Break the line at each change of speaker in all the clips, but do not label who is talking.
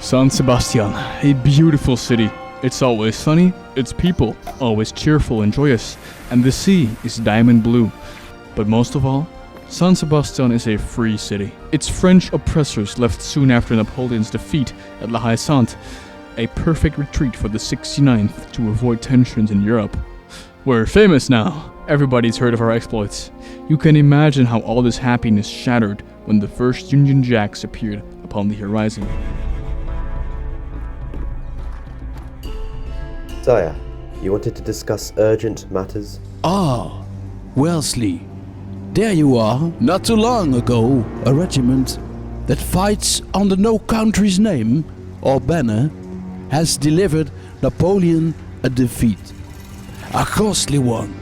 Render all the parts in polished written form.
San Sebastian, a beautiful city. It's always sunny, its people always cheerful and joyous, and the sea is diamond blue. But most of all, San Sebastian is a free city. Its French oppressors left soon after Napoleon's defeat at La Haye Sainte, a perfect retreat for the 69th to avoid tensions in Europe. We're famous now. Everybody's heard of our exploits. You can imagine how all this happiness shattered when the first Union Jacks appeared upon the horizon.
Sire, you wanted to discuss urgent matters?
Ah, Wellesley. There you are. Not too long ago, a regiment that fights under no country's name or banner has delivered Napoleon a defeat. A costly one.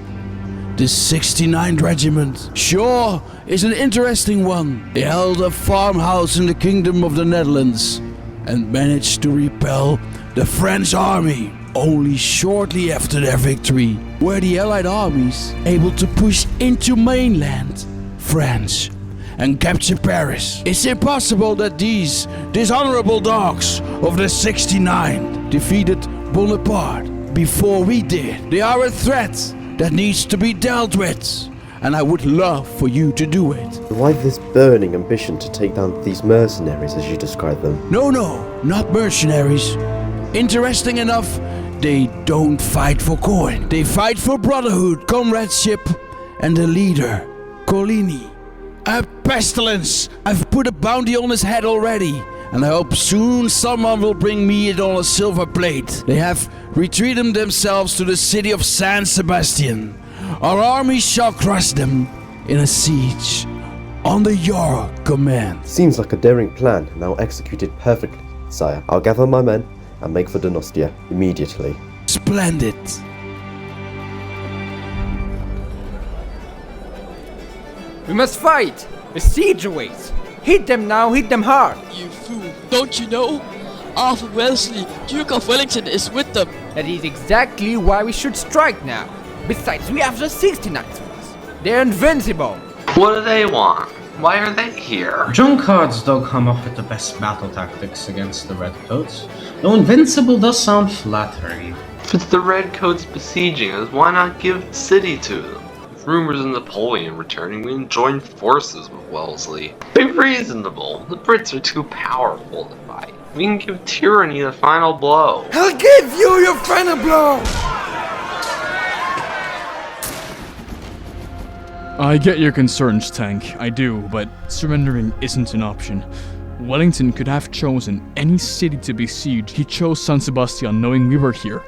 The 69th Regiment, sure, is an interesting one. They held a farmhouse in the Kingdom of the Netherlands and managed to repel the French army. Only shortly after their victory were the Allied armies able to push into mainland France and capture Paris. It's impossible that these dishonorable dogs of the 69 defeated Bonaparte before we did. They are a threat that needs to be dealt with, and I would love for you to do it.
Why this burning ambition to take down these mercenaries as you describe them?
No, not mercenaries. Interesting enough, they don't fight for coin. They fight for brotherhood, comradeship, and a leader, Coligny. A pestilence! I've put a bounty on his head already, and I hope soon someone will bring me it on a silver plate. They have retreated themselves to the city of San Sebastian. Our army shall crush them in a siege, under your command.
Seems like a daring plan, now executed perfectly, sire. I'll gather my men and make for Donostia immediately.
Splendid.
We must fight! A siege awaits! Hit them now, hit them hard!
You fool, don't you know? Arthur Wellesley, Duke of Wellington, is with them.
That is exactly why we should strike now. Besides, we have the 69th force. They're invincible!
What do they want? Why are they here?
Drunkards don't come up with the best battle tactics against the Redcoats, though invincible does sound flattering.
If it's the Redcoats besieging us, why not give the city to them? With rumors of Napoleon returning, we can join forces with Wellesley. Be reasonable. The Brits are too powerful to fight. We can give tyranny the final blow.
I'll give you your final blow!
I get your concerns, Tank, I do, but surrendering isn't an option. Wellington could have chosen any city to besiege. He chose San Sebastian knowing we were here.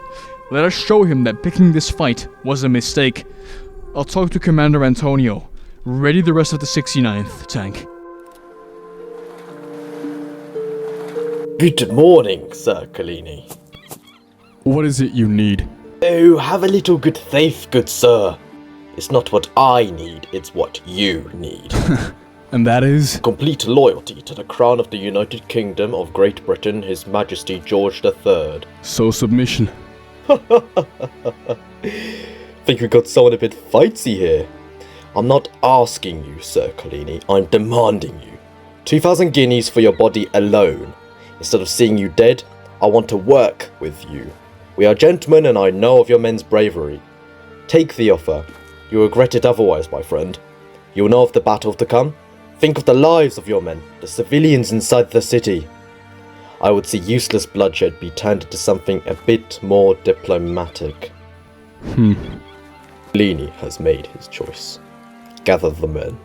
Let us show him that picking this fight was a mistake. I'll talk to Commander Antonio. Ready the rest of the 69th, Tank.
Good morning, Sir Coligny.
What is it you need?
Oh, have a little good faith, good sir. It's not what I need, it's what you need.
And that is?
Complete loyalty to the Crown of the United Kingdom of Great Britain, His Majesty George III.
So submission.
Think we got someone a bit fightsy here. I'm not asking you, Sir Coligny, I'm demanding you. 2,000 guineas for your body alone. Instead of seeing you dead, I want to work with you. We are gentlemen and I know of your men's bravery. Take the offer. You'll regret it otherwise, my friend. You'll know of the battle to come. Think of the lives of your men, the civilians inside the city. I would see useless bloodshed be turned into something a bit more diplomatic. Ligny has made his choice. Gather the men.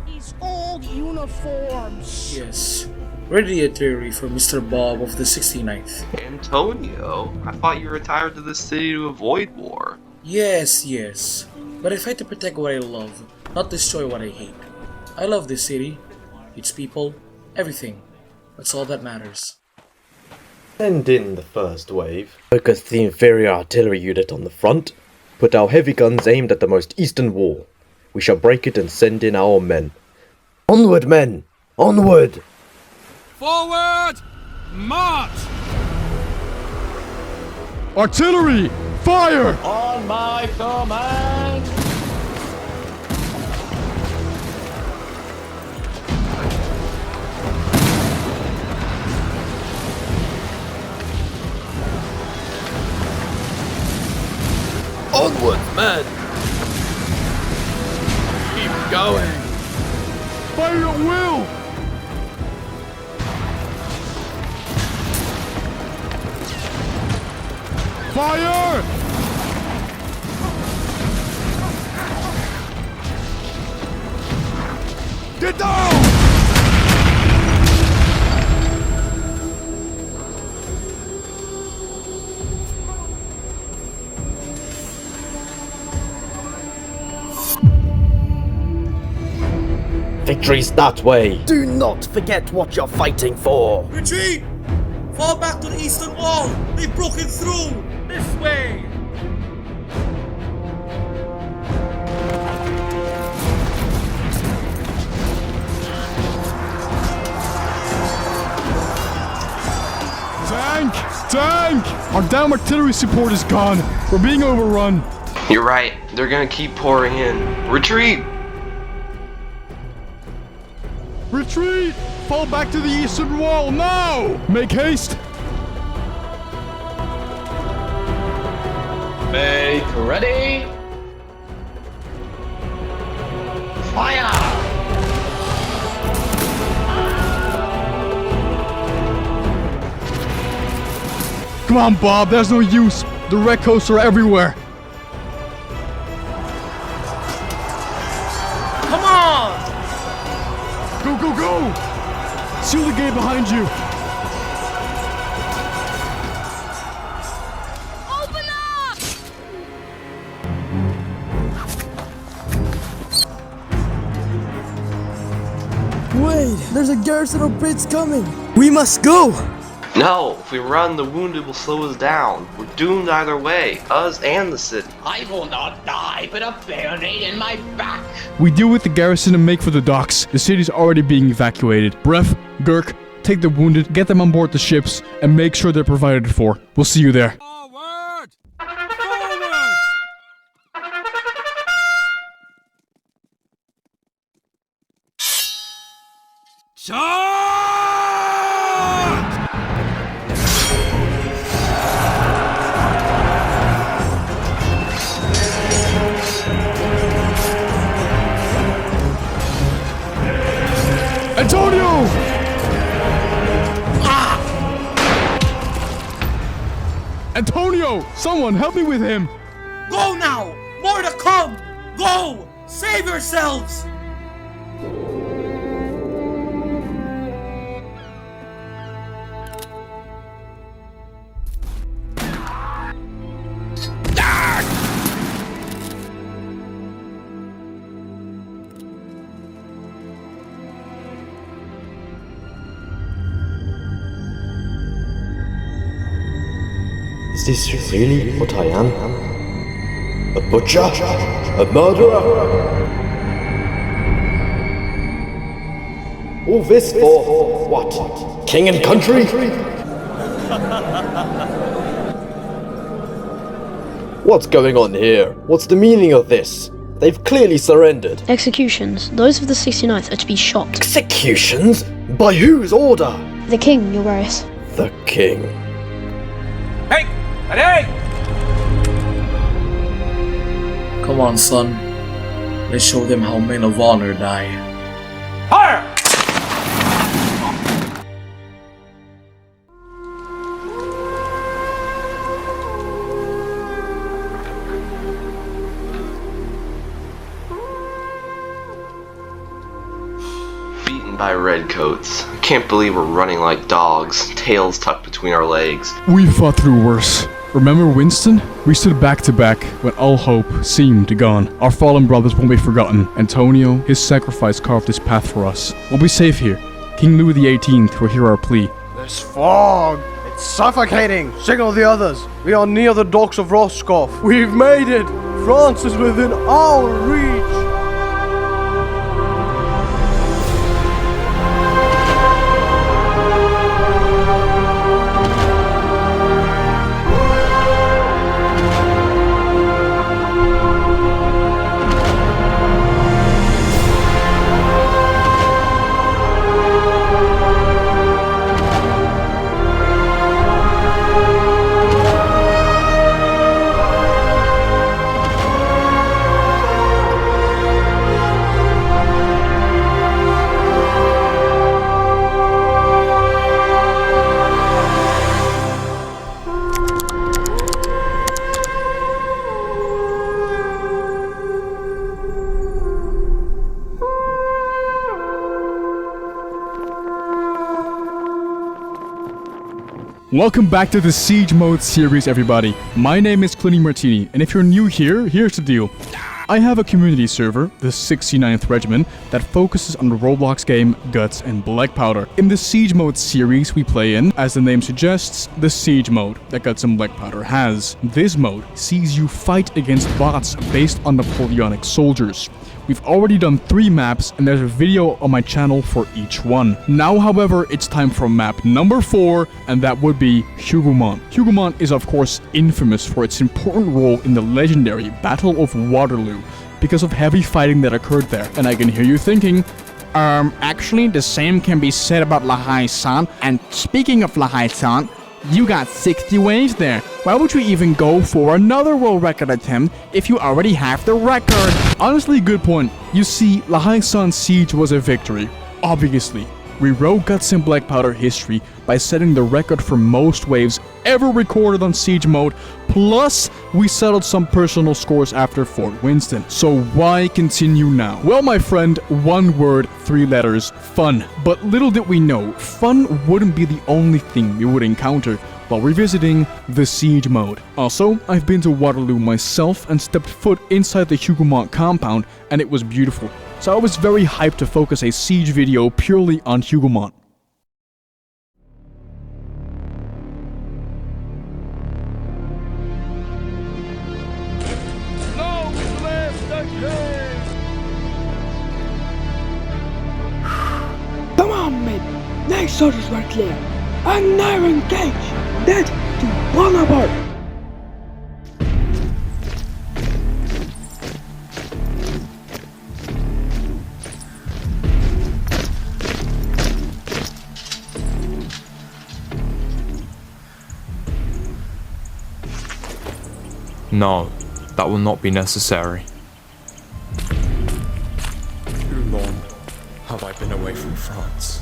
These old uniforms!
Yes. Ready a theory for Mr. Bob of the 69th.
Antonio, I thought you retired to this city to avoid war.
Yes. But I fight to protect what I love, not destroy what I hate. I love this city, its people, everything. That's all that matters.
Send in the first wave. Focus the inferior artillery unit on the front. Put our heavy guns aimed at the most eastern wall. We shall break it and send in our men. Onward, men! Onward!
Forward! March!
Artillery! Fire!
On my command!
Going. Fire at will. Fire! Get down!
Victory's that way.
Do not forget what you're fighting for.
Retreat! Fall back to the eastern wall! They've broken through!
This way!
Tank! Tank! Our damn artillery support is gone. We're being overrun.
You're right. They're gonna keep pouring in. Retreat!
Retreat! Fall back to the eastern wall now! Make haste!
Make ready! Fire!
Come on, Bob, there's no use. The wreck coasts are everywhere.
Come on!
Go, go, go! Seal the gate behind you.
Open up!
Wait, there's a garrison of Brits coming. We must go.
No, if we run, the wounded will slow us down. We're doomed either way, us and the city.
I will not die, but a bayonet in my back.
We deal with the garrison and make for the docks. The city's already being evacuated. Bref, Gurk, take the wounded, get them on board the ships, and make sure they're provided for. We'll see you there.
Forward! Forward! Charge!
Antonio! Antonio! Someone help me with him!
Go now! More to come! Go! Save yourselves!
Is this really what I am? A butcher? A murderer? All this for what? King and country? What's going on here? What's the meaning of this? They've clearly surrendered.
Executions. Those of the 69th are to be shot.
Executions? By whose order?
The king, your grace.
The king.
Hey! Hey!
Come on, son. Let's show them how men of honor die.
Fire!
Beaten by redcoats. I can't believe we're running like dogs, tails tucked between our legs.
We fought through worse. Remember Winston? We stood back to back when all hope seemed gone. Our fallen brothers won't be forgotten. Antonio, his sacrifice carved this path for us. We'll be safe here. King Louis XVIII will hear our plea.
This fog, it's suffocating. Signal the others. We are near the docks of Roscoff. We've made it. France is within our reach.
Welcome back to the Siege Mode series, everybody. My name is Clinny Martini, and if you're new here, here's the deal. I have a community server, the 69th Regiment, that focuses on the Roblox game Guts and Blackpowder. In the Siege Mode series we play in, as the name suggests, the Siege Mode that Guts and Blackpowder has. This mode sees you fight against bots based on Napoleonic soldiers. We've already done 3 maps, and there's a video on my channel for each one. Now, however, it's time for map number 4, and that would be Hougoumont. Hougoumont is of course infamous for its important role in the legendary Battle of Waterloo, because of heavy fighting that occurred there. And I can hear you thinking,
actually the same can be said about La Haye, Sainte. And speaking of La Haye, Sainte, you got 60 waves there. Why would you even go for another world record attempt if you already have the record?
Honestly, good point. You see, La Haye San Siege was a victory. Obviously, we wrote Guts and Blackpowder history by setting the record for most waves ever recorded on Siege Mode, plus we settled some personal scores after Fort Winston. So why continue now? Well, my friend, 1 word, 3 letters, fun. But little did we know, fun wouldn't be the only thing we would encounter while revisiting the Siege Mode. Also, I've been to Waterloo myself and stepped foot inside the Hougoumont compound, and it was beautiful. So I was very hyped to focus a siege video purely on Hougoumont.
Long live the king!
Come on, men! Next soldiers were clear, and now engage! Dead to Blunderbuss!
No, that will not be necessary.
Too long have I been away from France,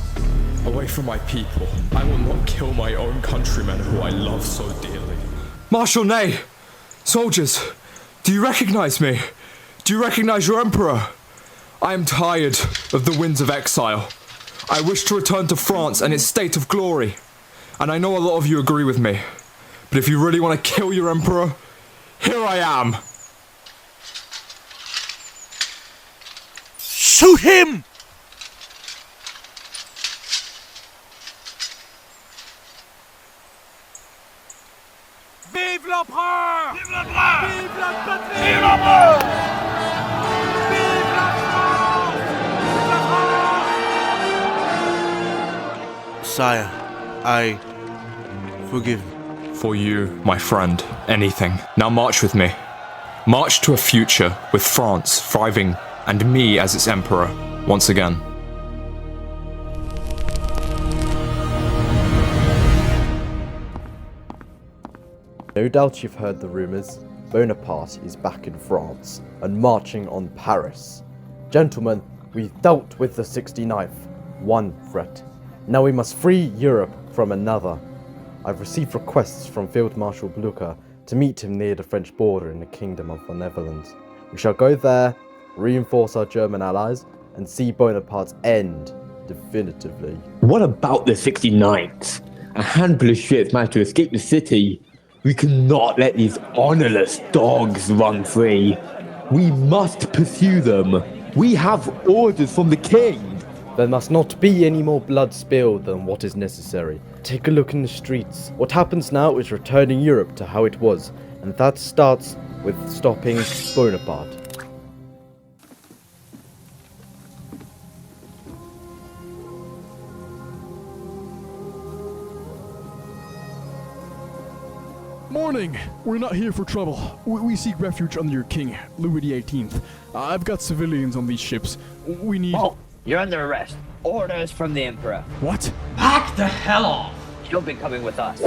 away from my people. I will not kill my own countrymen who I love so dearly. Marshal Ney! Soldiers, do you recognize me? Do you recognize your emperor? I am tired of the winds of exile. I wish to return to France and its state of glory. And I know a lot of you agree with me. But if you really want to kill your emperor, here I am!
Shoot him! Vive l'empereur! Vive l'empereur! Vive la patrie! Vive l'empereur! Vive la France! Vive la France!
Sire, I forgive you.
For you, my friend, anything. Now march with me. March to a future with France thriving and me as its emperor once again.
No doubt you've heard the rumours. Bonaparte is back in France and marching on Paris. Gentlemen, we've dealt with the 69th, one threat. Now we must free Europe from another. I've received requests from Field Marshal Blucher to meet him near the French border in the Kingdom of the Netherlands. We shall go there, reinforce our German allies, and see Bonaparte's end definitively.
What about the 69th? A handful of ships managed to escape the city. We cannot let these honorless dogs run free. We must pursue them. We have orders from the king.
There must not be any more blood spilled than what is necessary. Take a look in the streets. What happens now is returning Europe to how it was, and that starts with stopping Bonaparte.
Morning! We're not here for trouble. We seek refuge under your king, Louis XVIII. I've got civilians on these ships. We need...
Oh, you're under arrest. Orders from the Emperor.
What?
Back the hell off! You'll be coming with us.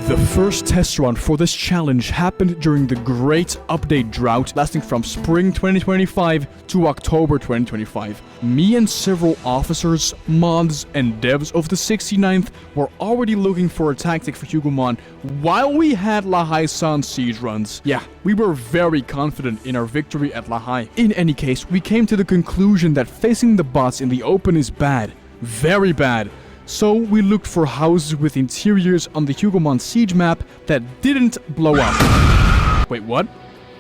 The first test run for this challenge happened during the Great Update Drought, lasting from spring 2025 to October 2025. Me and several officers, mods, and devs of the 69th were already looking for a tactic for Hougoumont while we had La Haye-Sainte siege runs. Yeah, we were very confident in our victory at La Haye. In any case, we came to the conclusion that facing the bots in the open is bad. Very bad. So we looked for houses with interiors on the Hougoumont Siege map that didn't blow up. Wait, what?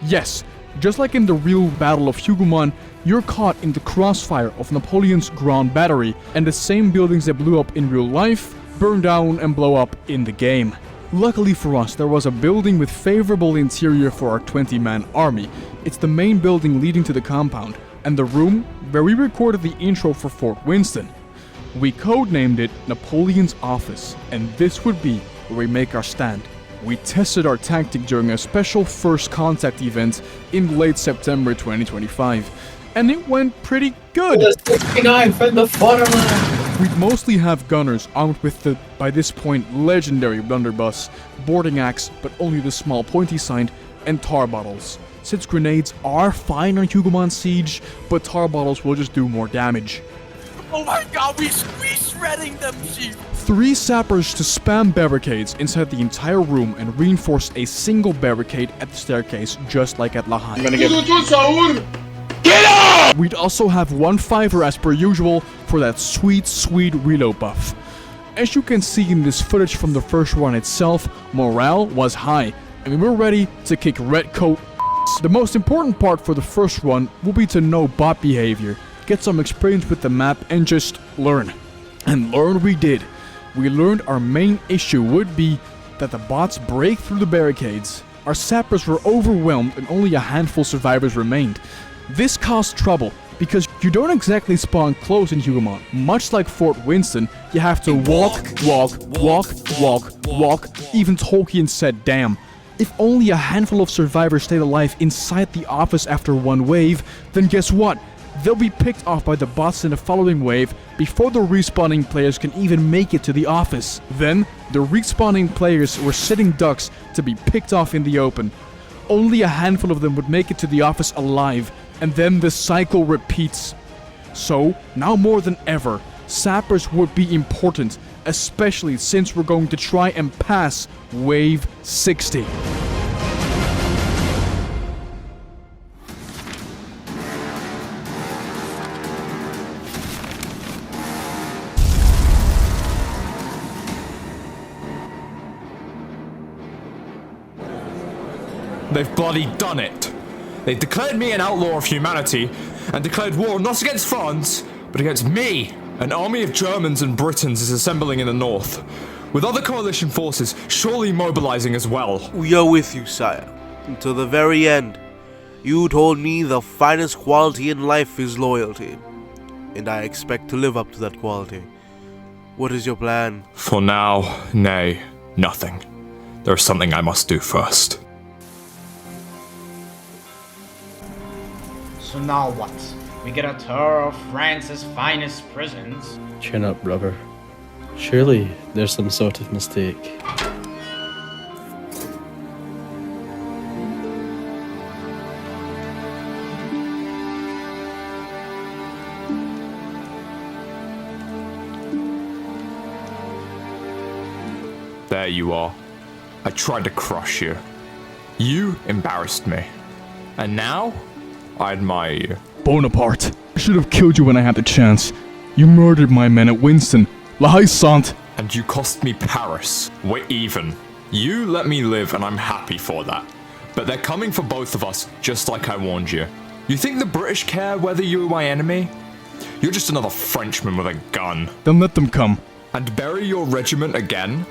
Yes, just like in the real Battle of Hougoumont, you're caught in the crossfire of Napoleon's Grand Battery, and the same buildings that blew up in real life burn down and blow up in the game. Luckily for us, there was a building with favorable interior for our 20-man army. It's the main building leading to the compound, and the room where we recorded the intro for Fort Winston. We codenamed it Napoleon's Office, and this would be where we make our stand. We tested our tactic during a special first contact event in late September 2025, and it went pretty good.
The 69th and the fatherland!
We'd mostly have gunners armed with the, by this point, legendary Blunderbuss, boarding axe, but only the small pointy side, and tar bottles. Since grenades are fine on Hougoumont Siege, but tar bottles will just do more damage.
Oh my god, we shredding them, chief!
3 sappers to spam barricades inside the entire room and reinforce a single barricade at the staircase, just like at La Haye.
Get up!
We'd also have 1 5er as per usual for that sweet reload buff. As you can see in this footage from the first run itself, morale was high, and we were ready to kick redcoat. The most important part for the first run will be to know bot behavior, get some experience with the map, and just learn. And learn we did. We learned our main issue would be that the bots break through the barricades. Our sappers were overwhelmed and only a handful survivors remained. This caused trouble because you don't exactly spawn close in Hougoumont. Much like Fort Winston, you have to walk. Even Tolkien said damn. If only a handful of survivors stayed alive inside the office after one wave, then guess what? They'll be picked off by the bots in the following wave before the respawning players can even make it to the office. Then, the respawning players were sitting ducks to be picked off in the open. Only a handful of them would make it to the office alive, and then the cycle repeats. So, now more than ever, sappers would be important, especially since we're going to try and pass Wave 60.
They've bloody done it. They've declared me an outlaw of humanity and declared war not against France, but against me. An army of Germans and Britons is assembling in the north, with other coalition forces surely mobilizing as well.
We are with you, sire, until the very end. You told me the finest quality in life is loyalty, and I expect to live up to that quality. What is your plan?
For now, nay, nothing. There is something I must do first.
So now what? We get a tour of France's finest prisons?
Chin up, brother. Surely there's some sort of mistake.
There you are. I tried to crush you. You embarrassed me. And now, I admire you.
Bonaparte. I should have killed you when I had the chance. You murdered my men at Winston. La Haye-Sainte.
And you cost me Paris. We're even. You let me live and I'm happy for that. But they're coming for both of us, just like I warned you. You think the British care whether you're my enemy? You're just another Frenchman with a gun.
Then let them come.
And bury your regiment again?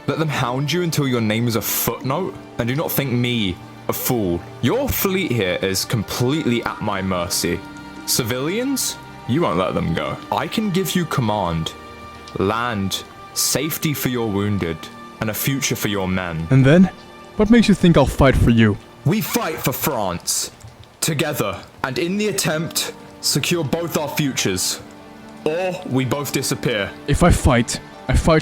Let them hound you until your name is a footnote? And do not think me a fool. Your fleet here is completely at my mercy. Civilians? You won't let them go. I can give you command, land, safety for your wounded, and a future for your men.
And then? What makes you think I'll fight for you?
We fight for France. Together. And in the attempt, secure both our futures. Or we both disappear.
If I fight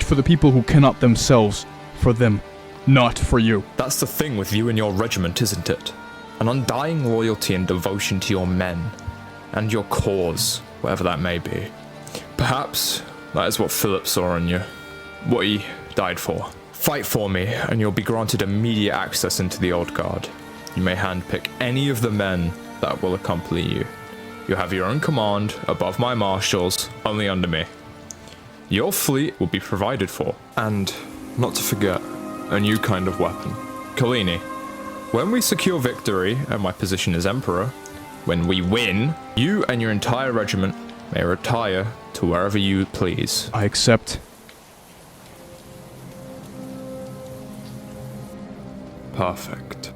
for the people who cannot themselves. For them. Not for you.
That's the thing with you and your regiment, isn't it? An undying loyalty and devotion to your men, and your cause, whatever that may be. Perhaps that is what Philip saw in you, what he died for. Fight for me, and you'll be granted immediate access into the Old Guard. You may handpick any of the men that will accompany you. You'll have your own command, above my marshals, only under me. Your fleet will be provided for. And, not to forget, a new kind of weapon. Collini, when we secure victory, and my position as Emperor, when we win, you and your entire regiment may retire to wherever you please.
I accept.
Perfect.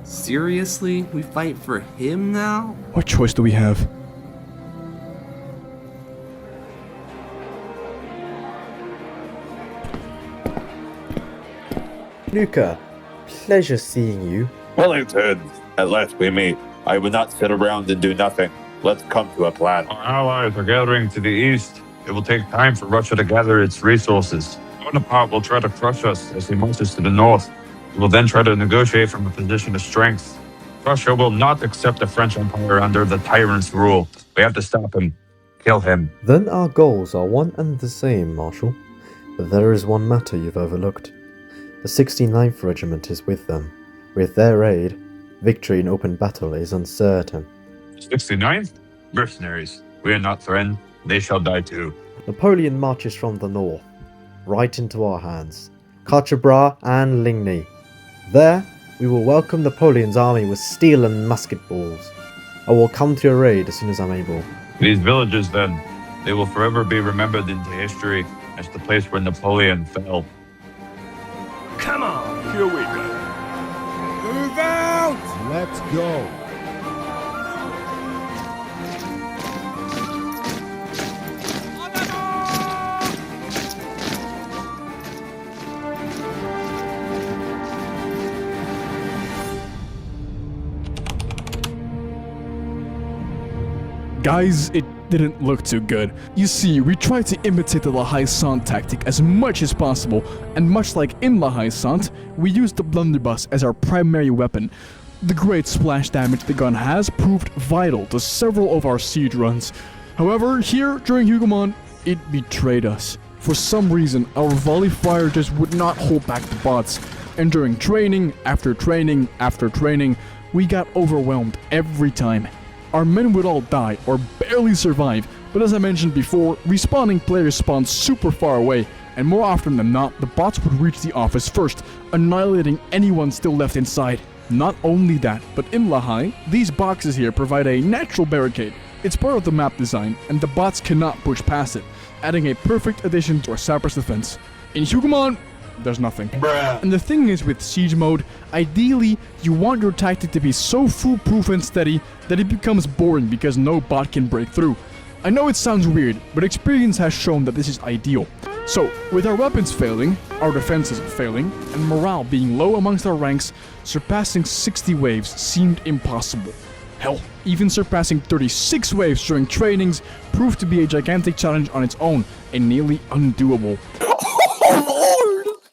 Seriously? We fight for him now?
What choice do we have?
Luca, pleasure seeing you.
Wellington, at last we meet. I will not sit around and do nothing. Let's come to a plan.
Our allies are gathering to the east. It will take time for Russia to gather its resources. Bonaparte will try to crush us as he marches to the north. He will then try to negotiate from a position of strength. Russia will not accept the French Empire under the tyrant's rule. We have to stop him. Kill him.
Then our goals are one and the same, Marshal. But there is one matter you've overlooked. The 69th Regiment is with them. With their aid, victory in open battle is uncertain.
69th? Mercenaries. We are not threatened. They shall die too.
Napoleon marches from the north, right into our hands. Quatre-Bras and Ligny. There, we will welcome Napoleon's army with steel and musket balls. I will come to your aid as soon as I'm able.
These villages, then, they will forever be remembered into history as the place where Napoleon fell.
Come on, here we go. Move out!
Let's go.
Guys, it didn't look too good. You see, we tried to imitate the La Haye Sainte tactic as much as possible, and much like in La Haye Sainte, we used the Blunderbuss as our primary weapon. The great splash damage the gun has proved vital to several of our siege runs. However, here during Hougoumont, it betrayed us. For some reason, our volley fire just would not hold back the bots, and during training after training after training, we got overwhelmed every time. Our men would all die or barely survive, but as I mentioned before, respawning players spawned super far away, and more often than not, the bots would reach the office first, annihilating anyone still left inside. Not only that, but in La Haye, these boxes here provide a natural barricade. It's part of the map design, and the bots cannot push past it, adding a perfect addition to our Cyprus defense. In Hougoumont, there's nothing. Bruh. And the thing is with siege mode, ideally, you want your tactic to be so foolproof and steady that it becomes boring because no bot can break through. I know it sounds weird, but experience has shown that this is ideal. So, with our weapons failing, our defenses failing, and morale being low amongst our ranks, surpassing 60 waves seemed impossible. Hell, even surpassing 36 waves during trainings proved to be a gigantic challenge on its own, and nearly undoable.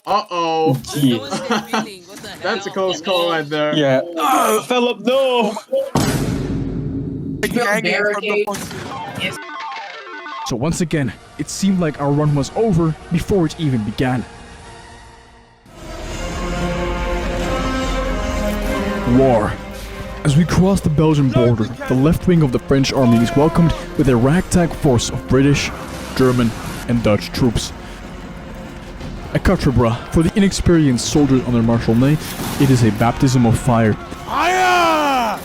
Uh-oh. That's a close call right there.
Yeah. Philip, no!
So once again, it seemed like our run was over before it even began. War. As we cross the Belgian border, the left wing of the French army is welcomed with a ragtag force of British, German, and Dutch troops. At Quatre-Bras, for the inexperienced soldiers under Michel Ney, it is a baptism of fire.
Fire!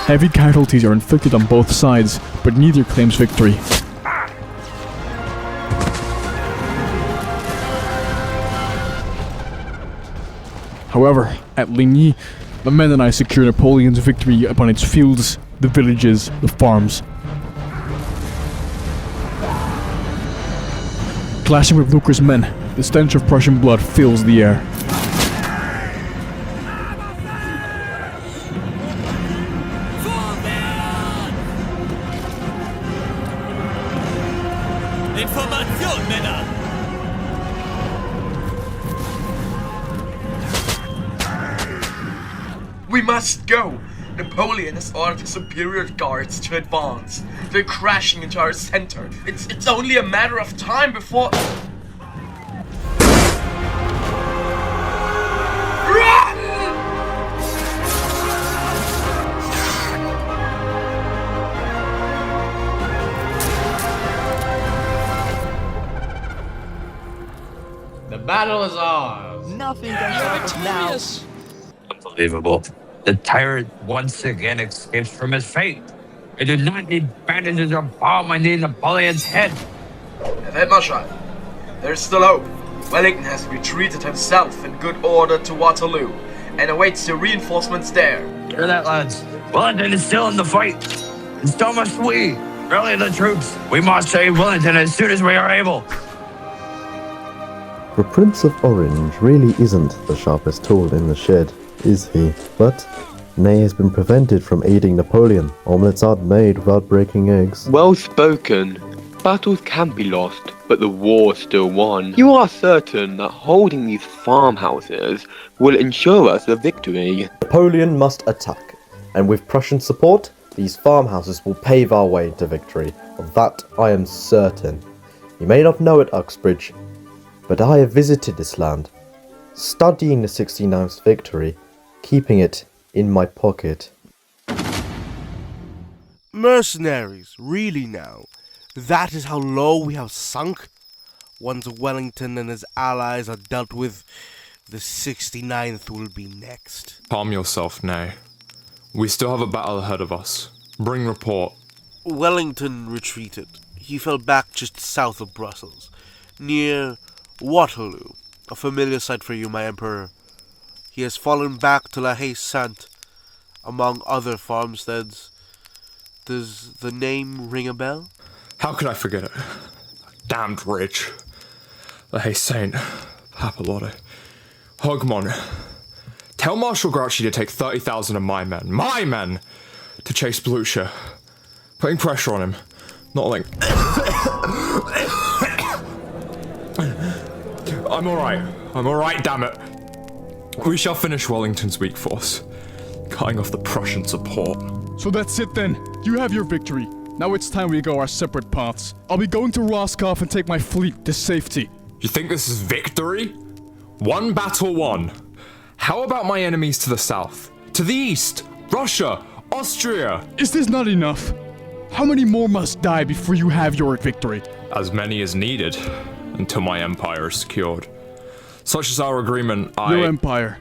Heavy casualties are inflicted on both sides, but neither claims victory. However, at Ligny, the men and I secure Napoleon's victory upon its fields, the villages, the farms. Clashing with Lucre's men, the stench of Prussian blood fills the air.
Information, Männer!
We must go! Napoleon has ordered his superior guards to advance. They're crashing into our center. It's only a matter of time before... Run!
The battle is ours.
Nothing can stop us now.
Unbelievable. The tyrant once again escapes from his fate. I do not need bandages or balm, I need Napoleon's head.
Vive, Marshal. There's still hope. Wellington has retreated himself in good order to Waterloo and awaits your reinforcements there.
Hear that, lads? Wellington is still in the fight. And so must we. Rally the troops. We must save Wellington as soon as we are able.
The Prince of Orange really isn't the sharpest tool in the shed, is he? But Ney has been prevented from aiding Napoleon. Omelets aren't made without breaking eggs.
Well spoken. Battles can be lost, but the war still won. You are certain that holding these farmhouses will ensure us a victory.
Napoleon must attack, and with Prussian support, these farmhouses will pave our way to victory. Of that I am certain. You may not know it, Uxbridge, but I have visited this land, studying the 69th victory, keeping it in my pocket.
Mercenaries, really now? That is how low we have sunk? Once Wellington and his allies are dealt with, the 69th will be next.
Calm yourself, Ney. We still have a battle ahead of us. Bring report.
Wellington retreated. He fell back just south of Brussels, near Waterloo, a familiar sight for you, my emperor. He has fallen back to La Haye Sainte, among other farmsteads. Does the name ring a bell?
How could I forget it? Damned rich. La Haye Sainte, Papalotte, Hougoumont. Tell Marshal Grouchy to take 30,000 of my men, to chase Blucher. Putting pressure on him, not like... I'm alright, damn it. We shall finish Wellington's weak force, cutting off the Prussian support.
So that's it then. You have your victory. Now it's time we go our separate paths. I'll be going to Roscoff and take my fleet to safety.
You think this is victory? One battle won. How about my enemies to the south? To the east? Russia? Austria?
Is this not enough? How many more must die before you have your victory?
As many as needed, until my empire is secured. Such is our agreement,
Your empire.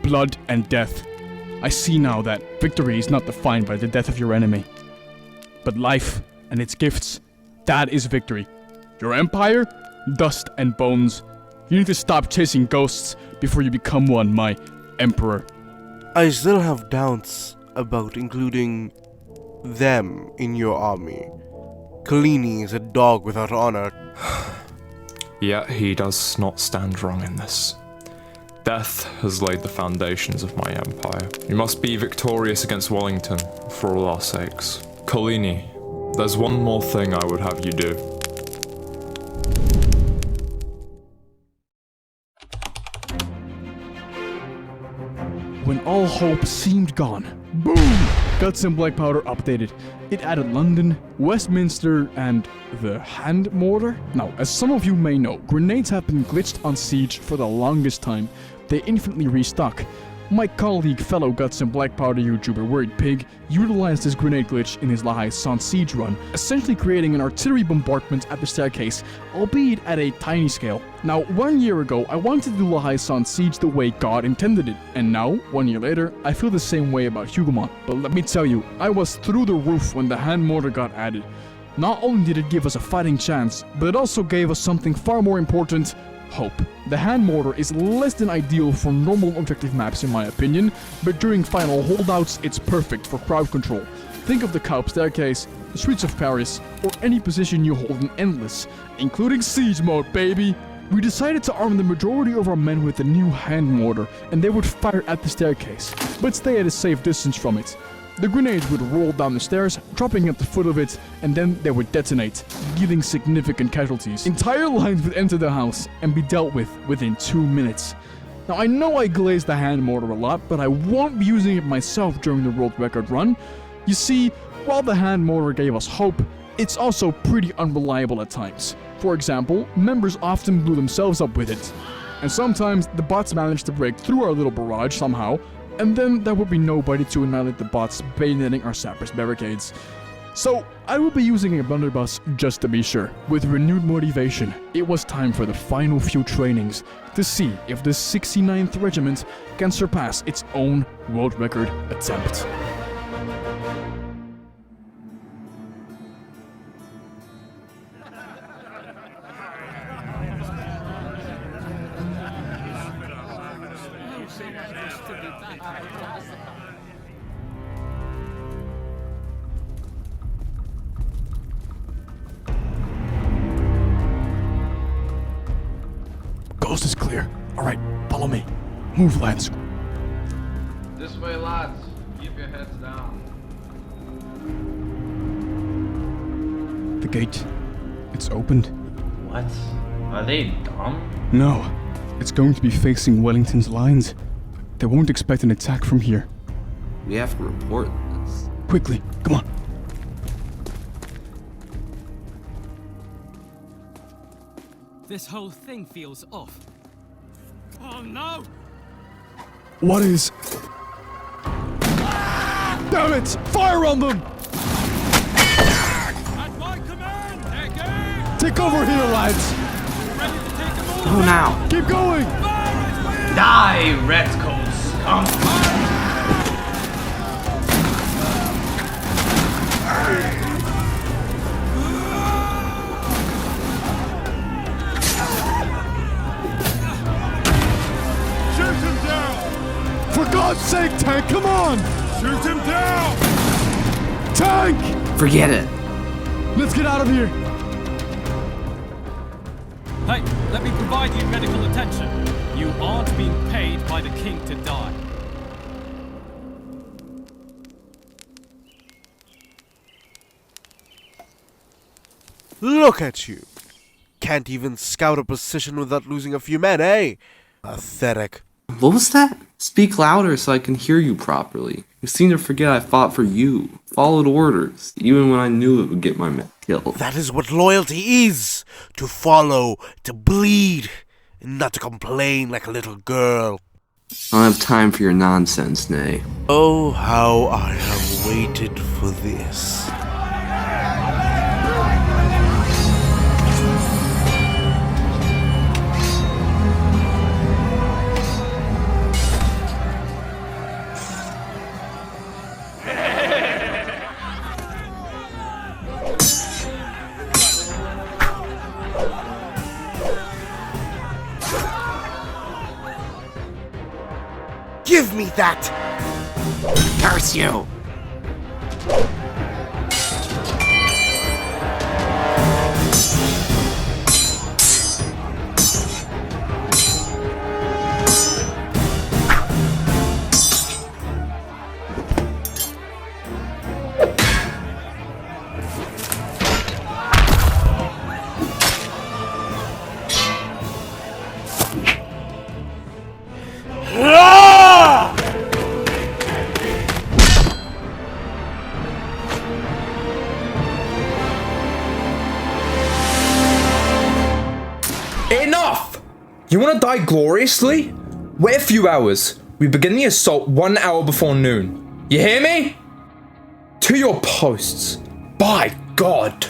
Blood and death. I see now that victory is not defined by the death of your enemy, but life and its gifts. That is victory. Your empire? Dust and bones. You need to stop chasing ghosts before you become one, my emperor.
I still have doubts about including them in your army. Coligny is a dog without honor.
Yet he does not stand wrong in this. Death has laid the foundations of my empire. You must be victorious against Wellington, for all our sakes. Coligny, there's one more thing I would have you do.
When all hope seemed gone, boom! Guts Blackpowder updated. It added London, Westminster, and the Hand Mortar. Now, as some of you may know, grenades have been glitched on Siege for the longest time. They infinitely restock. My colleague, fellow Guts Blackpowder YouTuber Worried Pig, utilized this grenade glitch in his La Haye Sainte Siege run, essentially creating an artillery bombardment at the staircase, albeit at a tiny scale. Now, 1 year ago, I wanted to do La Haye Sainte Siege the way God intended it, and now, 1 year later, I feel the same way about Hougoumont. But let me tell you, I was through the roof when the Hand Mortar got added. Not only did it give us a fighting chance, but it also gave us something far more important: hope. The Hand Mortar is less than ideal for normal objective maps in my opinion, but during final holdouts it's perfect for crowd control. Think of the Kaup staircase, the streets of Paris, or any position you hold in Endless, including Siege mode, baby! We decided to arm the majority of our men with the new Hand Mortar, and they would fire at the staircase, but stay at a safe distance from it. The grenades would roll down the stairs, dropping at the foot of it, and then they would detonate, dealing significant casualties. Entire lines would enter the house and be dealt with within 2 minutes. Now, I know I glazed the hand mortar a lot, but I won't be using it myself during the world record run. You see, while the hand mortar gave us hope, it's also pretty unreliable at times. For example, members often blew themselves up with it. And sometimes the bots managed to break through our little barrage somehow, and then there would be nobody to annihilate the bots bayoneting our sappers' barricades. So, I will be using a blunderbuss just to be sure. With renewed motivation, it was time for the final few trainings to see if the 69th Regiment can surpass its own world record attempt. Coast is clear. Alright, follow me. Move, lads.
This way, lads. Keep your heads down.
The gate. It's opened.
What? Are they dumb?
No. It's going to be facing Wellington's lines. They won't expect an attack from here.
We have to report this.
Quickly, come on.
This whole thing feels off. Oh no!
What is... Damn it! Fire on them!
At my command, again!
Take over here, lads!
Ready to take them all
Go now!
Keep going!
Die, Redcoats! Scum!
For God's sake, Tank, come on!
Shoot him down!
Tank!
Forget it.
Let's get out of here!
Hey, let me provide you medical attention. You aren't being paid by the king to die.
Look at you! Can't even scout a position without losing a few men, eh? Pathetic.
What was that? Speak louder so I can hear you properly. You seem to forget I fought for you, followed orders, even when I knew it would get my men killed.
That is what loyalty is! To follow, to bleed, and not to complain like a little girl.
I don't have time for your nonsense, Ney.
Oh, how I have waited for this. Give me that!
Curse you!
Enough! You want to die gloriously? Wait a few hours. We begin the assault 1 hour before noon. You hear me? To your posts. By God!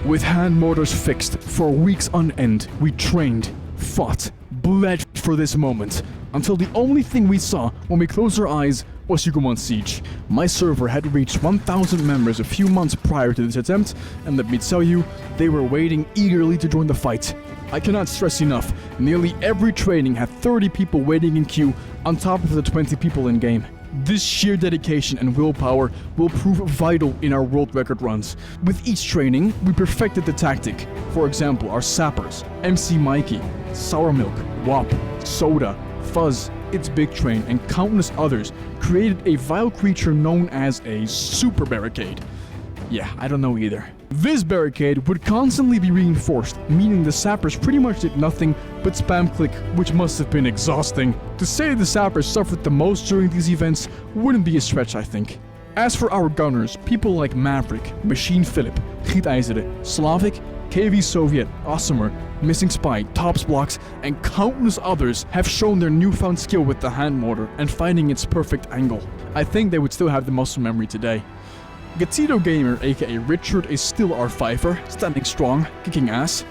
With hand mortars fixed, for weeks on end, we trained, fought, bled for this moment, until the only thing we saw when we closed our eyes was Hougoumont Siege. My server had reached 1,000 members a few months prior to this attempt, and let me tell you, they were waiting eagerly to join the fight. I cannot stress enough, nearly every training had 30 people waiting in queue on top of the 20 people in game. This sheer dedication and willpower will prove vital in our world record runs. With each training, we perfected the tactic. For example, our sappers, MC Mikey, Sour Milk, Wop, Soda, Fuzz, It's Big Train, and countless others created a vile creature known as a super barricade. Yeah, I don't know either. This barricade would constantly be reinforced, meaning the sappers pretty much did nothing but spam click, which must have been exhausting. To say the sappers suffered the most during these events wouldn't be a stretch, I think. As for our gunners, people like Maverick, Machine Philip, Gietijzeren, Slavic, KV Soviet, Awesomer, Missing Spy, Tops Blocks, and countless others have shown their newfound skill with the hand mortar and finding its perfect angle. I think they would still have the muscle memory today. Gatito Gamer aka Richard is still our fifer, standing strong, kicking ass.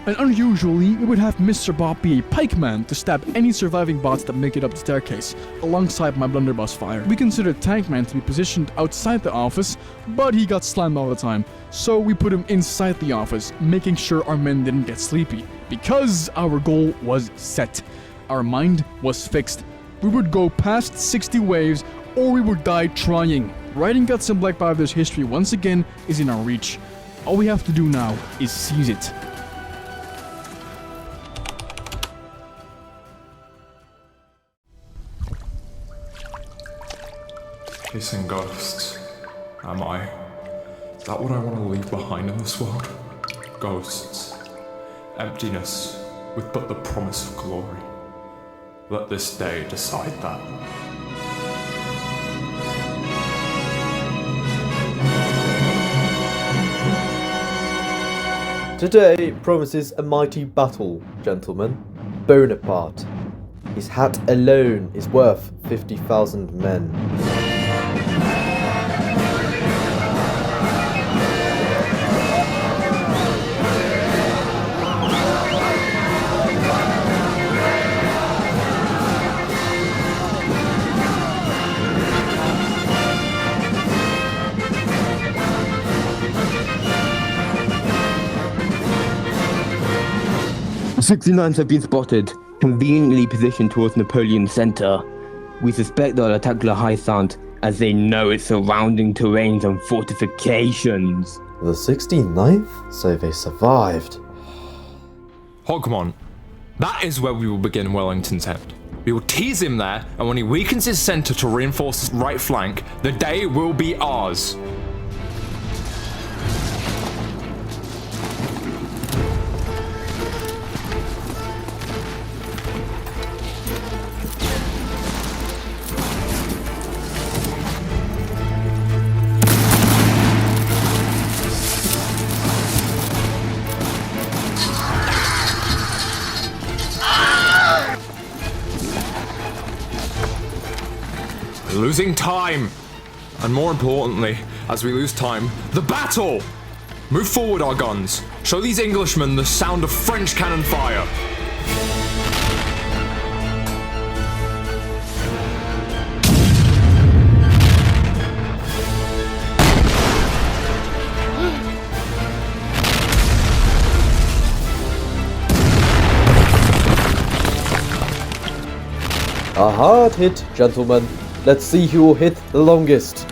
And unusually, we would have Mr. Bob be a pikeman to stab any surviving bots that make it up the staircase, alongside my blunderbuss fire. We considered Tankman to be positioned outside the office, but he got slammed all the time, so we put him inside the office, making sure our men didn't get sleepy. Because our goal was set. Our mind was fixed. We would go past 60 waves, or we would die trying. Writing Guts and Blackpowder's history once again is in our reach. All we have to do now is seize it.
Chasing ghosts. Am I? Is that what I want to leave behind in this world? Ghosts. Emptiness, with but the promise of glory. Let this day decide that.
Today promises a mighty battle, gentlemen. Bonaparte. His hat alone is worth 50,000 men.
The 69s have been spotted, conveniently positioned towards Napoleon's center. We suspect they'll attack La Haye Sainte, as they know its surrounding terrains and fortifications.
The 69th? So they survived.
Hougoumont. That is where we will begin Wellington's end. We will tease him there, and when he weakens his center to reinforce his right flank, the day will be ours. Losing time! And more importantly, as we lose time, the battle! Move forward, our guns. Show these Englishmen the sound of French cannon fire.
A hard hit, gentlemen. Let's see who will hit the longest.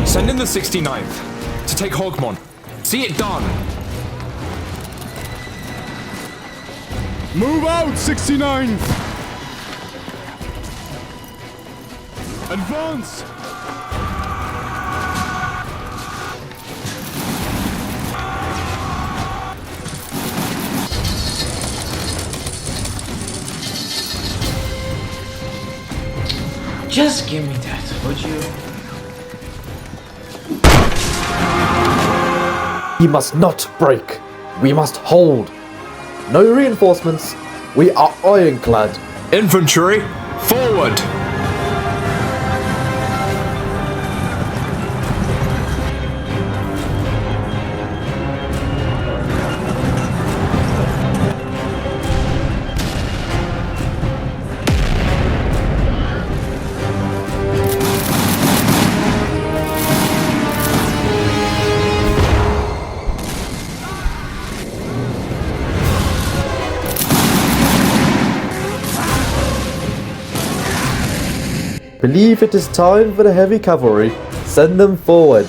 Send in the 69th to take Hougoumont. See it done.
Move out, 69th! Advance!
Just give me that, would you?
We must not break. We must hold. No reinforcements. We are ironclad.
Infantry, forward!
Believe it is time for the heavy cavalry. Send them forward.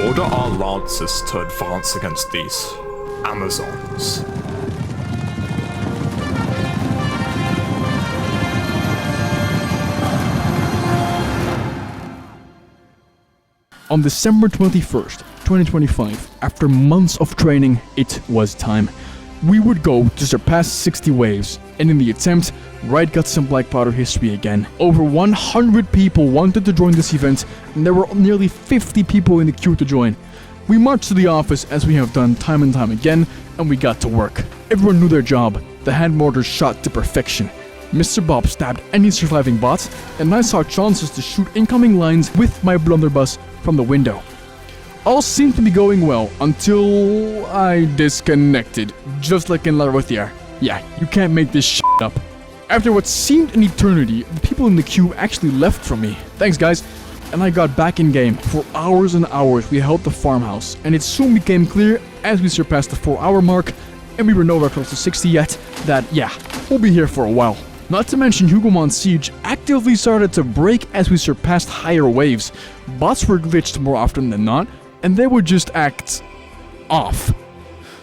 Order our lancers to advance against these Amazons.
On December 21st, 2025, after months of training, it was time. We would go to surpass 60 waves, and in the attempt, write Guts and Blackpowder history again. Over 100 people wanted to join this event, and there were nearly 50 people in the queue to join. We marched to the office as we have done time and time again, and we got to work. Everyone knew their job. The hand mortar shot to perfection. Mr. Bob stabbed any surviving bots, and I saw chances to shoot incoming lines with my blunderbuss from the window. All seemed to be going well until I disconnected, just like in La Routière. Yeah, you can't make this shit up. After what seemed an eternity, the people in the queue actually left from me. Thanks guys. And I got back in game. For hours and hours we held the farmhouse, and it soon became clear as we surpassed the 4-hour mark, and we were nowhere close to 60 yet, that yeah, we'll be here for a while. Not to mention Hougoumont Siege actively started to break as we surpassed higher waves. Bots were glitched more often than not, and they would just act off.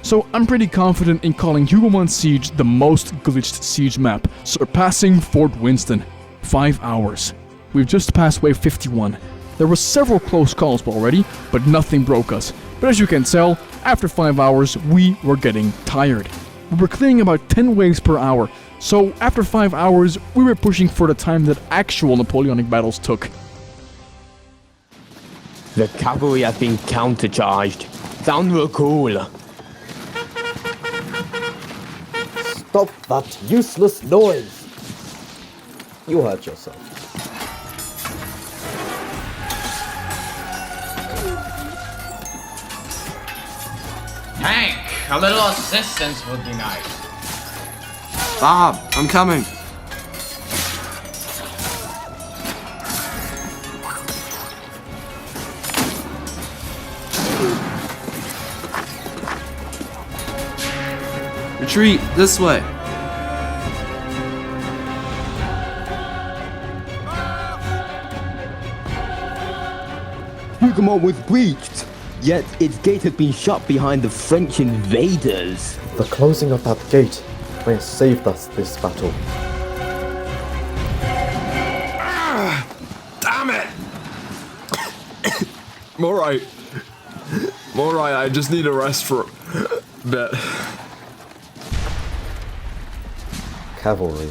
So I'm pretty confident in calling Hougoumont Siege the most glitched siege map, surpassing Fort Winston. 5 hours. We've just passed wave 51. There were several close calls already, but nothing broke us. But as you can tell, after 5 hours, we were getting tired. We were clearing about 10 waves per hour, so after 5 hours, we were pushing for the time that actual Napoleonic battles took.
The cavalry has been countercharged. Sound real cool.
Stop that useless noise! You hurt yourself.
Hank, a little assistance would be nice.
Bob, I'm coming. Retreat, this way.
Hougoumont was breached, yet its gate had been shut behind the French invaders.
The closing of that gate may have saved us this battle.
Damn it! I'm alright. I'm alright, I just need a rest for a bit.
Cavalry.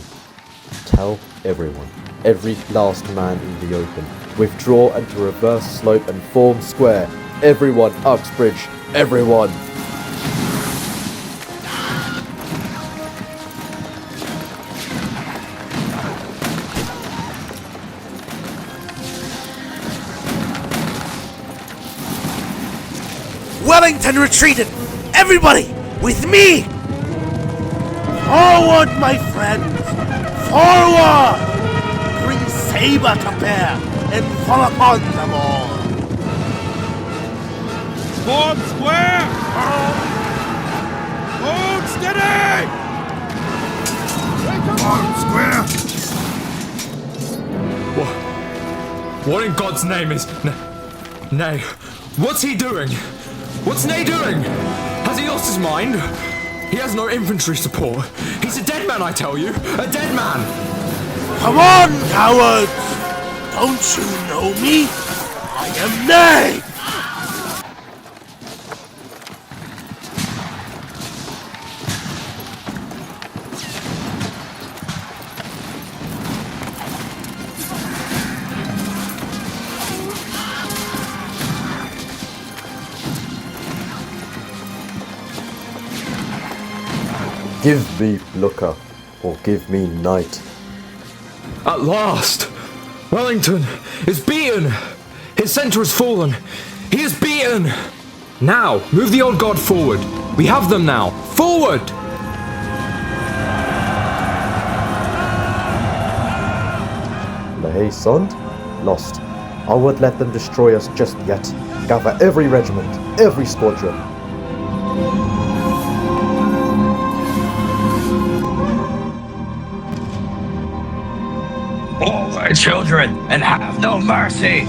Tell everyone, every last man in the open, withdraw and to reverse slope and form square. Everyone, Uxbridge, everyone!
Wellington retreated! Everybody! With me! Forward, my friends! Forward! Bring saber to bear and fall upon them all!
Form square! Hold steady!
Form square! What in God's name is... Ney? What's he doing? What's Ney doing? Has he lost his mind? He has no infantry support. He's a dead man, I tell you. A dead man!
Come on, cowards! Don't you know me? I am Ney!
Give me Looker, or give me Knight.
At last! Wellington is beaten! His centre has fallen! He is beaten! Now, move the old guard forward! We have them now! Forward!
La Haye Sainte? Lost. I won't let them destroy us just yet. Gather every regiment, every squadron.
Forward, children, and have no mercy!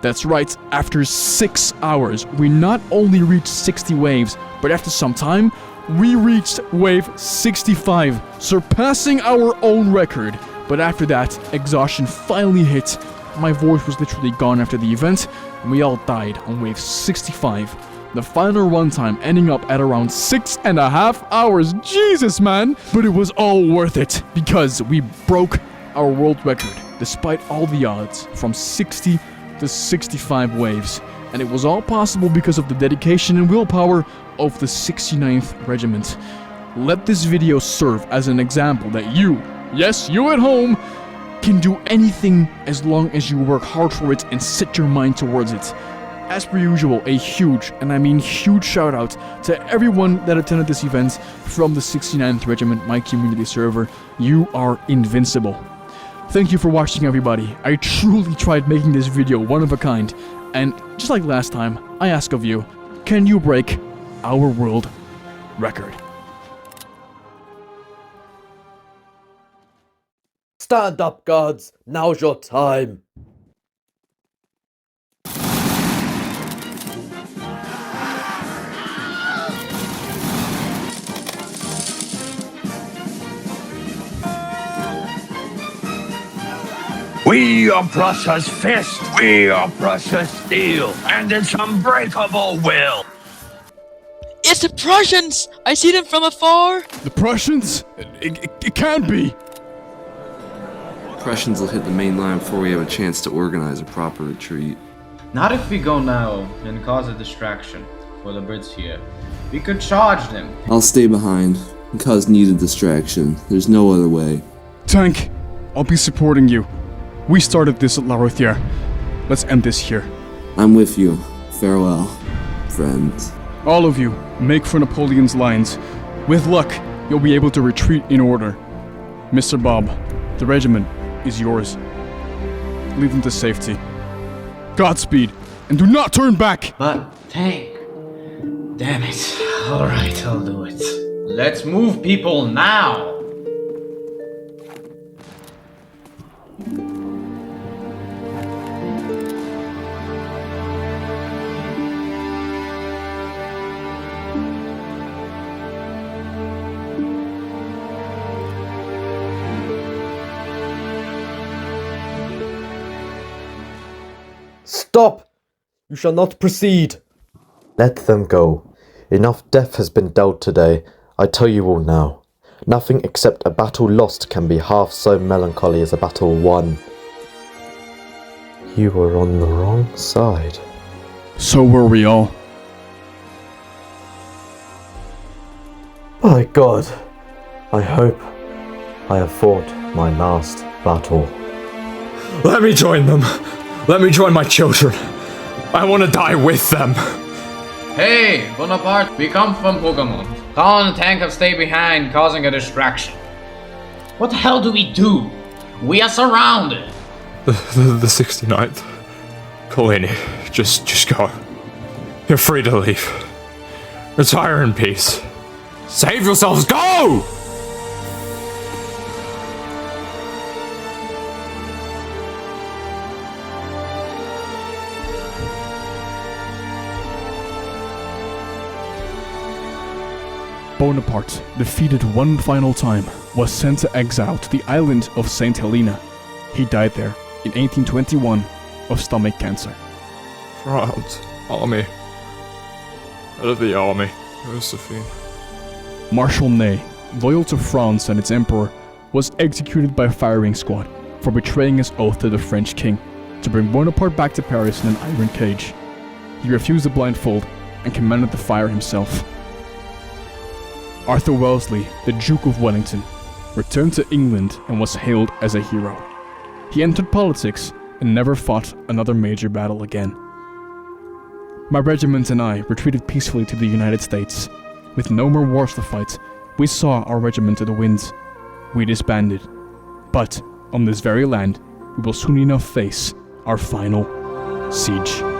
That's right, after 6 hours, we not only reached 60 waves, but after some time, we reached wave 65, surpassing our own record. But after that, exhaustion finally hit. My voice was literally gone after the event, and we all died on wave 65. The final runtime ending up at around 6.5 hours. Jesus, man! But it was all worth it, because we broke our world record, despite all the odds, from 60 to 65 waves, and it was all possible because of the dedication and willpower of the 69th Regiment. Let this video serve as an example that you, yes, you at home, can do anything as long as you work hard for it and set your mind towards it. As per usual, a huge, and I mean huge shout out to everyone that attended this event from the 69th Regiment, my community server. You are invincible. Thank you for watching, everybody. I truly tried making this video one of a kind, and just like last time, I ask of you, can you break our world record?
Stand up, guards. Now's your time.
We are Prussia's fist, we are Prussia's steel, and its unbreakable will.
It's the Prussians! I see them from afar!
The Prussians? It can't be!
Prussians will hit the main line before we have a chance to organize a proper retreat.
Not if we go now and cause a distraction for the Brits here. We could charge them.
I'll stay behind and cause needed distraction. There's no other way.
Tank, I'll be supporting you. We started this at La Rothière. Let's end this here.
I'm with you. Farewell, friends.
All of you, make for Napoleon's lines. With luck, you'll be able to retreat in order. Mr. Bob, the regiment is yours. Lead them to safety. Godspeed, and do not turn back!
But, Tank... Damn it. Alright, I'll do it. Let's move people now!
Stop! You shall not proceed. Let them go. Enough death has been dealt today. I tell you all now. Nothing except a battle lost can be half so melancholy as a battle won. You were on the wrong side.
So were we all.
My God, I hope I have fought my last battle.
Let me join them. Let me join my children. I want to die with them.
Hey, Bonaparte, we come from Hougoumont. Colin and Tank have stayed behind, causing a distraction.
What the hell do we do? We are surrounded.
The 69th. Colini, just go. You're free to leave. Retire in peace. Save yourselves, go!
Bonaparte, defeated one final time, was sent to exile to the island of Sainte Helena. He died there in 1821 of stomach cancer.
France, army. Head of the army, Josephine.
Marshal Ney, loyal to France and its emperor, was executed by firing squad for betraying his oath to the French king to bring Bonaparte back to Paris in an iron cage. He refused the blindfold and commanded the fire himself. Arthur Wellesley, the Duke of Wellington, returned to England and was hailed as a hero. He entered politics and never fought another major battle again. My regiment and I retreated peacefully to the United States. With no more wars to fight, we saw our regiment to the winds. We disbanded. But on this very land, we will soon enough face our final siege.